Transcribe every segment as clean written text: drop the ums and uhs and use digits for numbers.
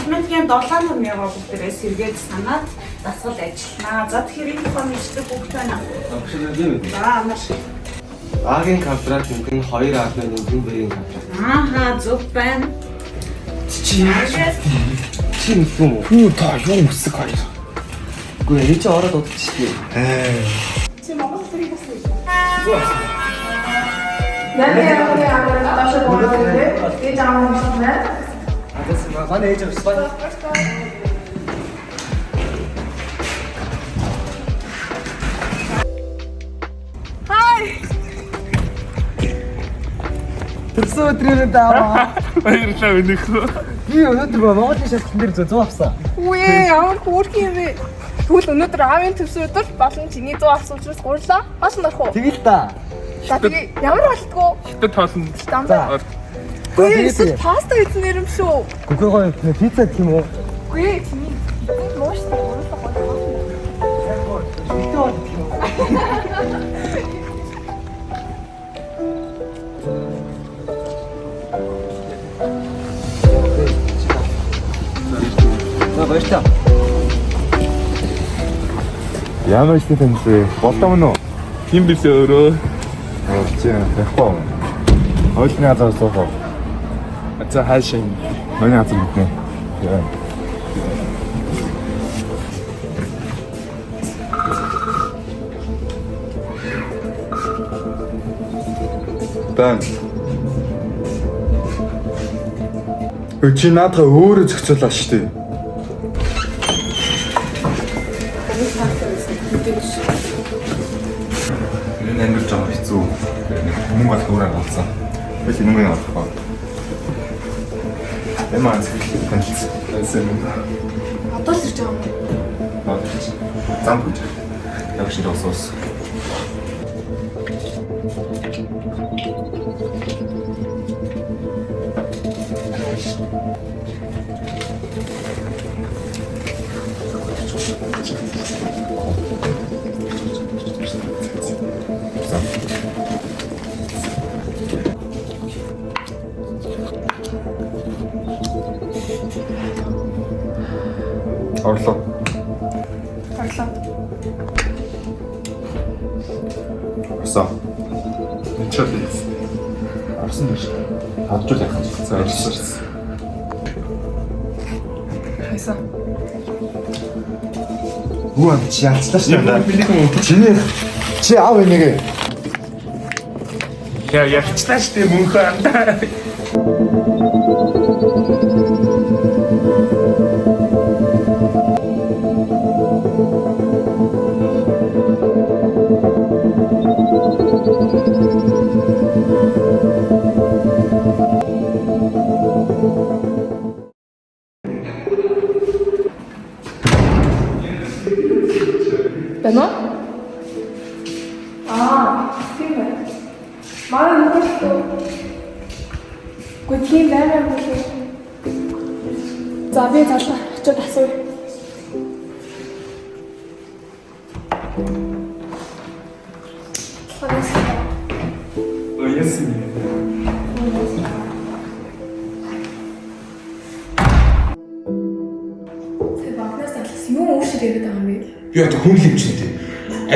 Алиментгийн 7 мянган бүгдээрээ сэргээд санаад дасгал ажиллана. За тэгэхээр энэ тухай мэддэг бүгд байна. Маш. Агийн контракт энэ 2 аадны нэмсэн бэрийн контракт. Ааха, зөв байна. Чи юм уу? Юу та юм өсөг хоёр. Үгүй ээ чи ороод удчихгүй. Чи Монгол хэлийг бас үү? Яагаад ааш боодоо гэж аав юм бэ? Адас манай ээж авсан. Тэрсээ өдрийн дааваа. Баярлалаа өнөх. Би өнөөдөр Монголын шалгалтын дээр 100 авсан. Үгүй ямар хөөрх юм бэ? Тэгвэл өнөөдөр аавын төсөө өдөр болон чиний 100 авсан учраас гурлаа. Бас нарах уу? Тэгэл та. За тэгээ ямар болтгоо? Хятад тоолно. Дамжаа. Үгүй эсвэл паста хийснээр юм шүү. Гүгөө гоё пицца гэх юм уу? Үгүй чиний мууш уруулах гоё. Баярлалаа. Ямар ч юм бэ? Болдоо мөн үү? Хин бисээ өөрөө. Чи яахгүй. Хойлны азар суух. За хаашаа юм. Миний азар мэднэ. Яа. Бан. Чи наадаа өөрөө зохицуулаа шүү дээ. Энэ амьд жоо хэцүү. Мөнгө олох үрээ болсон. Би мөнгө олох. Эмаа танилцсан. Одоо л ирж байгаа юм. Зам гэж. Яг шиг осоос. Орлоо. Орсон. Ничээд юм. Орсон биш. Хаджуул яах вэ? За орсон. Хайсан. Гуан чи ялцлаа шүү дээ. Чи аав энийг. Яа ялцлаа штэ мөнхөө андаа. Байна уу? Тийм байна. Манай нөхөрлөө. Гүтгийн баймаар бүлээ. За би заалаа. Очоод асууя. Яасан юм. Тэг багнаас алсан юм уу шиг яриад байгаа юм бэ? Яа та хүн хэмжинтэй.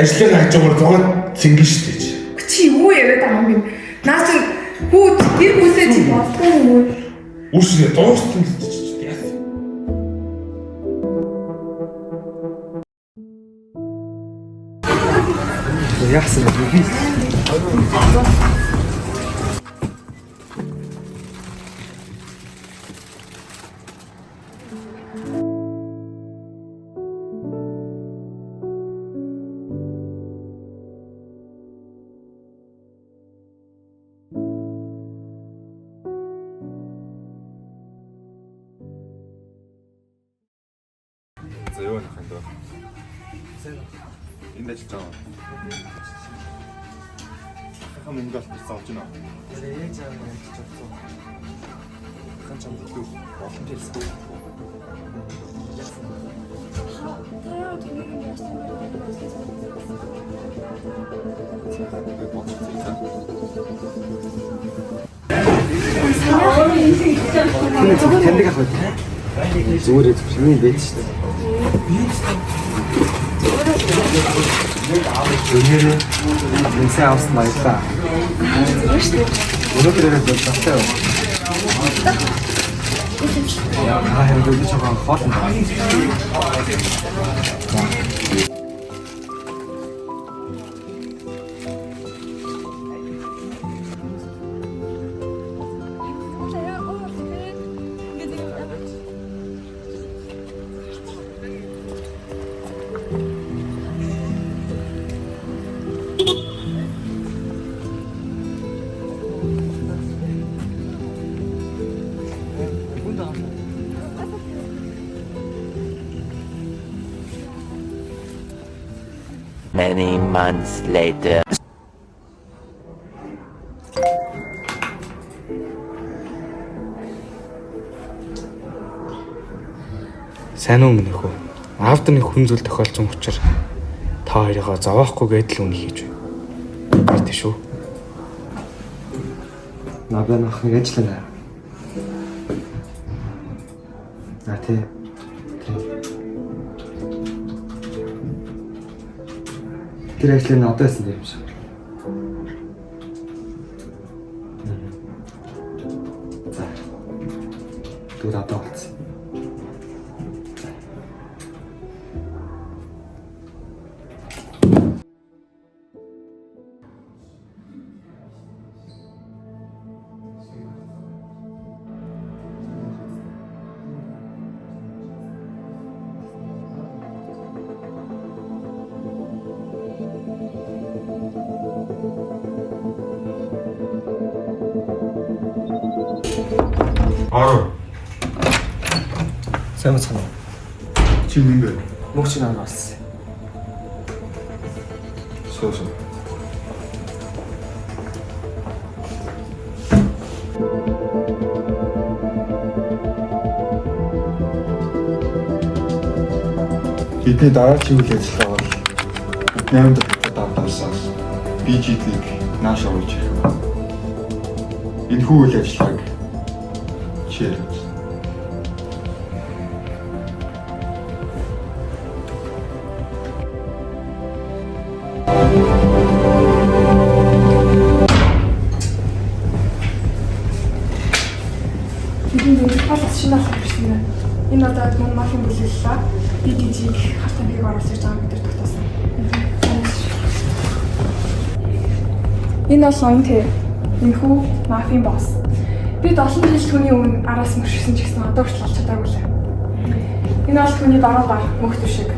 Ажлын хажуугаар зугаад цэнгэн штэ чи. Чи юу яриад байгаа юм бэ? Наас чи хүү гэр бүлээ чи болтгоо юм уу? Үүшээ дуустсан гэж чи яасан. Яасан бэ? За юу нөх энэ. Энд ажиллаж байгаа. Ахаа мөнгө олсон авч байна. Ээж аав нь ажиллаж байна. Хан чам илүү боломж ирсэн. Тэндэг авах. Зүгээр миний бэж шүү дээ. Үнээрээ энэ авсан баярлаа. Өнөөдөр ирээд болчихсон юм. Яа, хэрэг ч байгаа хол. Many months later. Сайн уу минь хөө. Аавд нэг хүн зүйл тохиолдсон учраас та хоёроо зовохгүй гэдэл үнийг хийж байна. Баяртай шүү. Надад нэг ажиллана. Тэ. Тэр ажлын одоо яасан юм шиг. За. Түр одоо болсон. Аруу. Сайн байна уу? Чи юм бэ? Мөч наа болсон. Суу. Бидний дараагийн үйл ажиллагаа бол 8 дахь давтамжаас BGT-г нааш оруулж ирэх. Энэ үйл ажиллагааг чийлээ. Бидний хол шинэ алхах гэсэн юм. Энэ одоо мөн мафийн бүлэглэлээ BDG-г хартан бийг оруулж ирж байгаа гэдэг тогтоосон. Энэ бол ноён те. Энэ хүү мафийн босс. Бид олон жил түүний өмнө араас мөршсөн ч гэсэн одоо хүртэл олж чадаагүй лээ. Энэ бол түүний баруун бар мөнх шиг.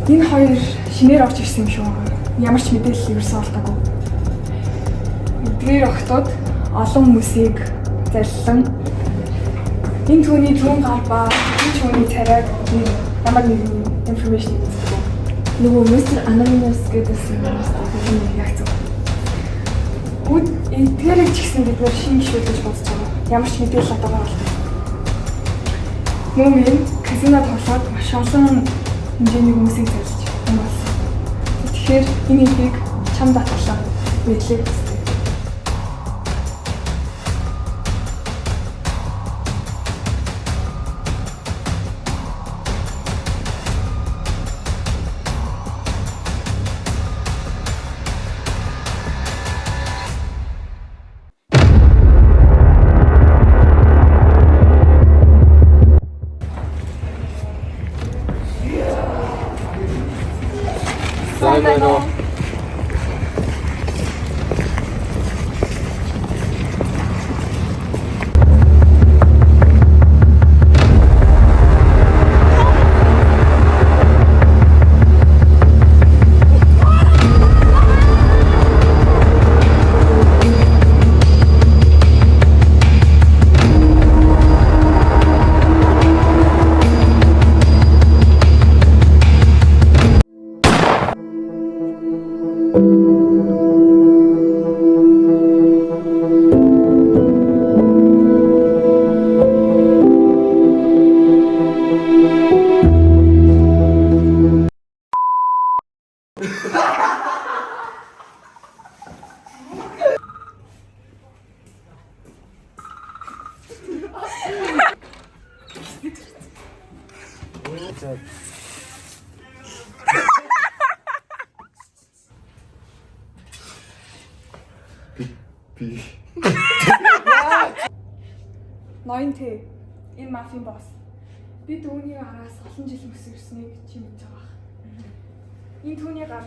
Энэ хоёр шинээр орж ирсэн юм шүү. Ямар ч мэдээлэл ерөөсөө олдоогүй. Эдгээр охтууд олон хүмүүсийг зарилсан. Энэ түүний зүүн гар ба энэ түүний царайг ямар нэгэн информашн өгдөг. Нөгөө Mr. Anonymous гэдэгсэн юм яг зөв. Эдгээрийг ч гэсэн бид нэр шинэ гişүүд гэж бодож байгаа. Ямар ч мэдээлэл одоо байгаа бол. Мөн казино тоглоод маш олон хэмжээний хүмүүсийг зарилж юм болсон. Тэгэхээр энэ эдийг чамд татгалаа мэдлэг. За. Би Ноён тэ. Энэ мафийн босс. Би түүний араас олон жил өсөж ирснийг чи мэдж байгаа. Энэ түүний гар.